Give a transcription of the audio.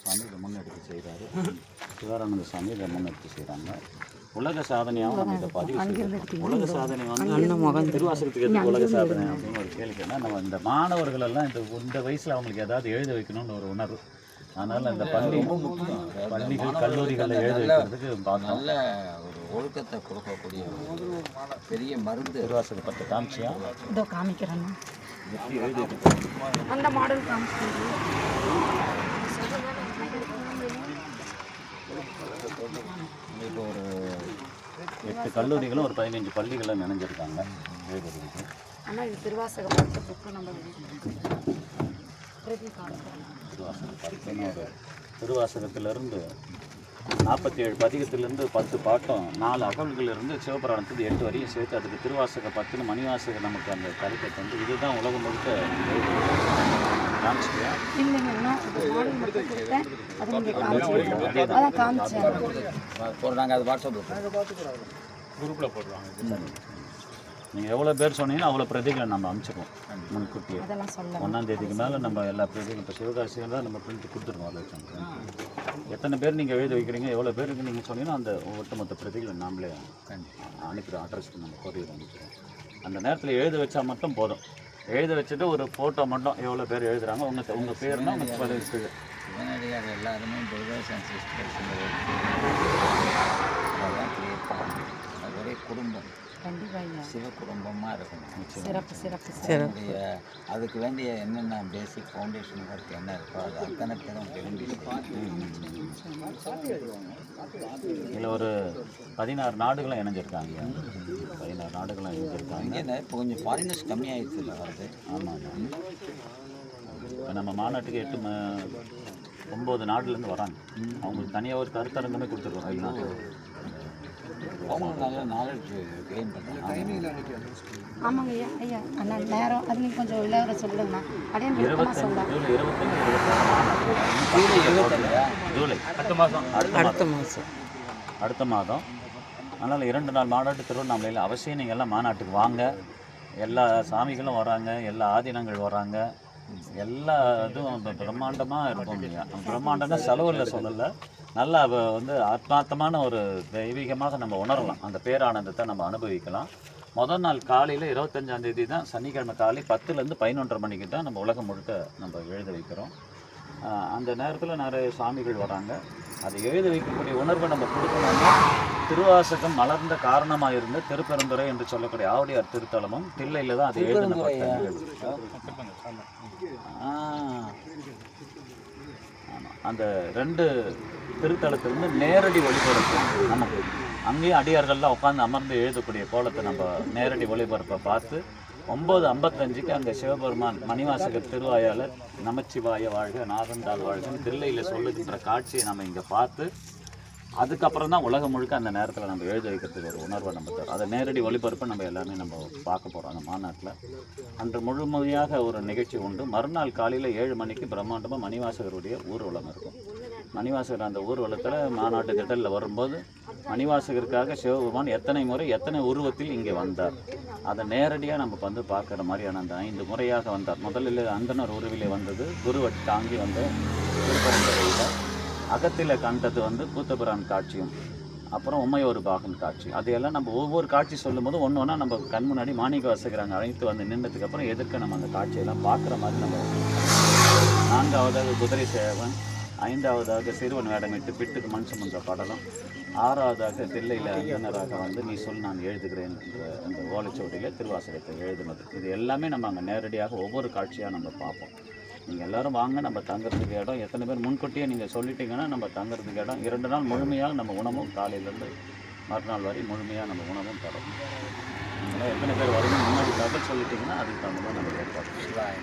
சாமி இதை முன்னெடுத்து செய்கிறாரு. சிவானந்த சாமி இதை முன்னெடுத்து செய்கிறாங்க. உலக சாதனையாகவும் நம்ம இதை பதிவு செய்யணும். உலக சாதனை வந்து திருவாசகத்துக்கு எதுக்கு உலக சாதனை அப்படின்னு ஒரு கேள்வின்னா, நம்ம இந்த மாணவர்கள் எல்லாம் இந்த வயசில் அவங்களுக்கு ஏதாவது எழுத வைக்கணும்னு ஒரு உணர்வு. அதனால் இந்த பள்ளிகள் கல்லூரிகளில் எழுத வைக்கிறதுக்கு நல்ல ஒரு ஒழுக்கத்தை கொடுக்கக்கூடிய ஒரு பெரிய மருந்து. திருவாசக பற்றி காமிச்சியா? இதோ காமிக்கிறேன். எப்படி எழுதி அந்த மாடல் காமிச்சு இப்போ ஒரு 8 கல்லூரிகளும் ஒரு 15 பள்ளிகளும் நினைஞ்சிருக்காங்க எழுதுறதுக்கு. ஆனால் இது திருவாசக பார்த்த புக்கு நம்ம திருவாசக பார்த்துன்னு ஒரு திருவாசகத்திலிருந்து 47 பதிகத்திலிருந்து 10 பாட்டும் 4 அகவல்களிலிருந்து சிவபுராணத்துக்கு 8 வரையும் சேர்த்து அதுக்கு திருவாசக 10 மணிவாசக நமக்கு அந்த தலைப்பை தந்து இதுதான் உலகம் முழுக்க காமிச்சிட்டியா? இல்லைங்கண்ணா, அதான் காமிச்சேன். நாங்கள் அது வாட்ஸ்அப்பில் குரூப்பில் போடுவாங்க. நீங்கள் எவ்வளோ பேர் சொன்னீங்கன்னா அவ்வளோ பிரதிகளை நம்ம அனுப்பிச்சிடுவோம் முன்கூட்டியே. 1ஆம் தேதிக்கு மேலே நம்ம எல்லா பிரதிகளும் இப்போ சிவகாசியில் தான் நம்ம பிரிண்ட் கொடுத்துருவோம். அதை எத்தனை பேர் நீங்கள் எழுத வைக்கிறீங்க, எவ்வளோ பேருக்கு நீங்கள் சொன்னீங்கன்னா அந்த ஒட்டுமொத்த பிரதிகளை நாமளே அனுப்பிடுவோம். அட்ரஸ்க்கு நம்ம கொரியர் அனுப்பிடுவோம். அந்த நேரத்தில் எழுத வச்சா மட்டும் போதும். எழுத வச்சுட்டு ஒரு ஃபோட்டோ மட்டும் எவ்வளோ பேர் எழுதுகிறாங்க, உங்கள் பேர்னா உங்கள் பதிவு உடனடியாக எல்லாருமே பிரதர்ஸ் அண்ட் சிஸ்டர்ஸ் ஒரே குடும்பம், சிவ குடும்பமாக இருக்கணும். சிறப்பு. அதுக்கு வேண்டிய என்னென்ன பேசிக் ஃபவுண்டேஷன் ஒர்க் என்ன இருக்கோ அது அத்தனை பேரும் விரும்பி இதில் ஒரு 16 நாடுகளும் இணைஞ்சிருக்காங்க. 16 நாடுகளும் இணைஞ்சிருக்காங்க. இங்கே இப்போ கொஞ்சம் ஃபாரினர்ஸ் கம்மியாகிடுச்சு இல்லை வருது. ஆமாம். இப்போ நம்ம மாநாட்டுக்கு 9 நாடுலேருந்து வராங்க. அவங்களுக்கு தனியாக ஒரு கருத்தரங்கமே கொடுத்துருக்கோம். வெளிநாட்டு அவங்களுக்கு நல்ல நாலேஜ் கெயின் பண்ணுறாங்க. ஆமாங்க ஐயா. ஐயா அண்ணா நேரம் அது நீங்கள் கொஞ்சம் விளையாட சொல்லுங்கண்ணா. அப்படியே 25 ஜூலை அடுத்த மாதம். அதனால் 2 நாள் மாநாட்டு திருவண்ணாமலையில் அவசியம் நீங்கள் எல்லாம் மாநாட்டுக்கு வாங்க. எல்லா சாமிகளும் வராங்க, எல்லா ஆதீனங்கள் வராங்க. எல்லா இதுவும் பிரம்மாண்டமாக இருக்கும். பிரம்மாண்டம்னா செலவில் சொல்லலை, நல்லா வந்து ஆத்மார்த்தமான ஒரு தெய்வீகமாக நம்ம உணரலாம். அந்த பேரானந்தத்தை நம்ம அனுபவிக்கலாம். முதல் நாள் காலையில் 25ஆம் தேதி தான் சனிக்கிழமை காலை 10லேருந்து 11:30 மணிக்கு தான் நம்ம உலகம் முழுக்க நம்ம எழுத வைக்கிறோம். அந்த நேரத்தில் நிறைய சாமிகள் வராங்க. அதை எழுத வைக்கக்கூடிய உணர்வை நம்ம கொடுக்கணும்னா திருவாசகம் மலர்ந்த காரணமாக இருந்த திருப்பெருந்துறை என்று சொல்லக்கூடிய ஆவுடையார் திருத்தலமும் தில்லையில் தான் அது எழுதப்பட்ட. அந்த 2 திருத்தலத்திலிருந்து நேரடி ஒளிபரப்பு நமக்கு அங்கேயும் அடியார்கள்லாம் உட்காந்து அமர்ந்து எழுதக்கூடிய கோலத்தை நம்ம நேரடி ஒளிபரப்பை பார்த்து 9:55க்கு அங்கே சிவபெருமான் மணிவாசகர் திருவாயாளர் நமச்சிவாய வாழ்க நாதந்தாள் வாழ்கன்னு தில்லையில் சொல்லுகின்ற காட்சியை நம்ம இங்கே பார்த்து அதுக்கப்புறம் தான் உலகம் முழுக்க அந்த நேரத்தில் நம்ம எழுத வைக்கிறதுக்கு ஒரு உணர்வை நம்ம தரும். அதை நேரடி ஒளிபரப்பை நம்ம எல்லாமே நம்ம பார்க்க போகிறோம் அந்த மாநாட்டில். அன்று முழுமையாக ஒரு நிகழ்ச்சி உண்டு. மறுநாள் காலையில் 7 மணிக்கு பிரம்மாண்டமாக மணிவாசகருடைய ஊர்வலம் இருக்கும். மணிவாசகர் அந்த ஊர்வலத்தில் மாநாட்டு திடலில் வரும்போது மணிவாசகருக்காக சிவபெருமான் எத்தனை முறை எத்தனை உருவத்தில் இங்கே வந்தார் அதை நேரடியாக நம்ம வந்து பார்க்குற மாதிரியான அந்த 5 முறையாக வந்தார். முதலில் அந்தனர் உருவிலே வந்தது, குருவட் தாங்கி வந்த திருப்பரங்குறையில், அகத்தில் கண்டது வந்து கூத்தபிரான் காட்சியும், அப்புறம் உமையொரு பாகன் காட்சி. அதையெல்லாம் நம்ம ஒவ்வொரு காட்சி சொல்லும்போது ஒன்று ஒன்றா நம்ம கண் முன்னாடி மாணிக்க வாசகராங்க அழைத்து வந்து நின்றதுக்கப்புறம் எதிர்க்க நம்ம அந்த காட்சியெல்லாம் பார்க்குற மாதிரி நம்ம. 4ஆவதாக குதிரை சேவன், 5ஆவதாக சிறுவன் வேடமிட்டு பிட்டுக்கு மண் சுமந்த படலம், 6ஆவதாக தில்லையில் அந்தனராக வந்து நீ சொல் நான் எழுதுகிறேன் என்ற அந்த ஓலைச்சுவடியில் திருவாசகத்தை எழுதுனது. இது எல்லாமே நம்ம அங்கே நேரடியாக ஒவ்வொரு காட்சியாக நம்ம பார்ப்போம். நீங்கள் எல்லோரும் வாங்க. நம்ம தங்குறதுக்கு இடம் எத்தனை பேர் முன்கூட்டியே நீங்கள் சொல்லிட்டீங்கன்னா நம்ம தங்குறதுக்கு இடம் 2 நாள் முழுமையாக நம்ம உணவும் காலையிலேருந்து மறுநாள் வரை முழுமையாக நம்ம உணவும் தரோம். எத்தனை பேர் வரணும் முன்னாடி தகவல் சொல்லிட்டிங்கன்னா அதுக்கு தகுந்த மாதிரி நம்ம ஏற்பாடு.